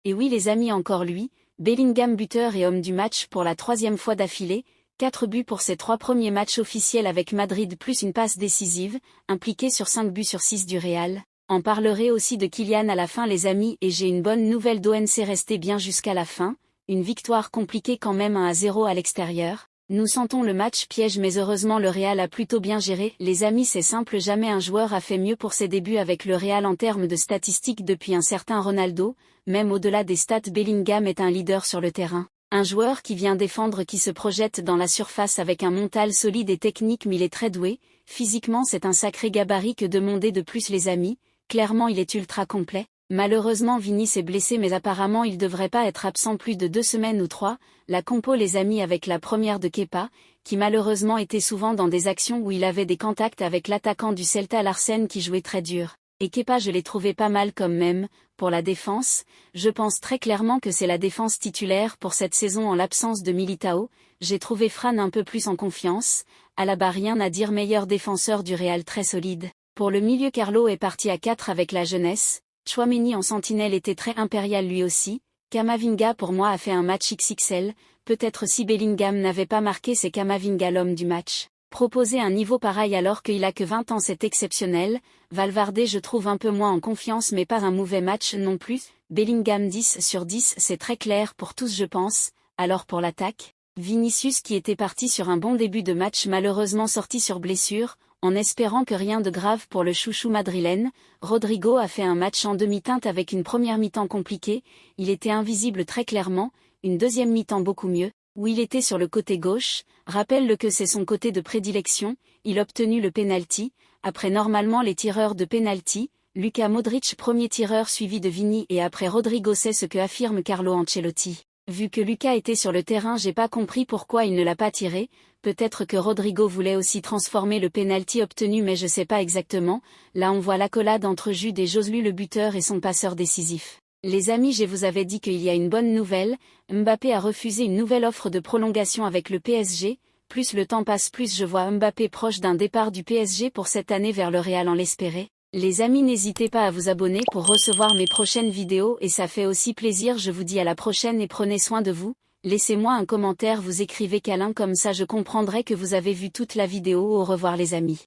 Et oui les amis, encore lui, Bellingham buteur et homme du match pour la 3e fois d'affilée, 4 buts pour ses 3 premiers matchs officiels avec Madrid plus une passe décisive, impliqué sur 5 buts sur 6 du Real. En parlerai aussi de Kylian à la fin les amis, et j'ai une bonne nouvelle d'ONC resté bien jusqu'à la fin, une victoire compliquée quand même 1-0 à l'extérieur. Nous sentons le match piège mais heureusement le Real a plutôt bien géré. Les amis, c'est simple, jamais un joueur a fait mieux pour ses débuts avec le Real en termes de statistiques depuis un certain Ronaldo. Même au-delà des stats, Bellingham est un leader sur le terrain. Un joueur qui vient défendre, qui se projette dans la surface avec un mental solide et technique, mais il est très doué. Physiquement c'est un sacré gabarit, que demander de plus les amis, clairement il est ultra complet. Malheureusement Vini s'est blessé mais apparemment il devrait pas être absent plus de 2 semaines ou 3, la compo les amis avec la première de Kepa, qui malheureusement était souvent dans des actions où il avait des contacts avec l'attaquant du Celta Larsen qui jouait très dur. Et Kepa je l'ai trouvé pas mal comme même, pour la défense, je pense très clairement que c'est la défense titulaire pour cette saison en l'absence de Militao. J'ai trouvé Fran un peu plus en confiance, Alaba rien à dire, meilleur défenseur du Real très solide. Pour le milieu Carlo est parti à 4 avec la jeunesse. Tchouaméni en sentinelle était très impérial lui aussi. Camavinga pour moi a fait un match XXL, peut-être si Bellingham n'avait pas marqué, c'est Camavinga l'homme du match. Proposer un niveau pareil alors qu'il a que 20 ans c'est exceptionnel. Valverde je trouve un peu moins en confiance mais pas un mauvais match non plus. Bellingham 10 sur 10, c'est très clair pour tous je pense. Alors pour l'attaque, Vinicius qui était parti sur un bon début de match malheureusement sorti sur blessure, en espérant que rien de grave pour le chouchou madrilène. Rodrigo a fait un match en demi-teinte avec une première mi-temps compliquée, il était invisible très clairement, une deuxième mi-temps beaucoup mieux, où il était sur le côté gauche, rappelle-le que c'est son côté de prédilection, il a obtenu le penalty, après normalement les tireurs de penalty, Luka Modric premier tireur suivi de Vini et après Rodrigo, c'est ce que affirme Carlo Ancelotti. Vu que Luka était sur le terrain, j'ai pas compris pourquoi il ne l'a pas tiré, peut-être que Rodrigo voulait aussi transformer le penalty obtenu mais je sais pas exactement. Là on voit l'accolade entre Jude et Joselu le buteur et son passeur décisif. Les amis, je vous avais dit qu'il y a une bonne nouvelle, Mbappé a refusé une nouvelle offre de prolongation avec le PSG, plus le temps passe plus je vois Mbappé proche d'un départ du PSG pour cette année vers le Real en l'espérer. Les amis, n'hésitez pas à vous abonner pour recevoir mes prochaines vidéos et ça fait aussi plaisir. Je vous dis à la prochaine et prenez soin de vous. Laissez-moi un commentaire, vous écrivez câlin, comme ça je comprendrai que vous avez vu toute la vidéo. Au revoir les amis.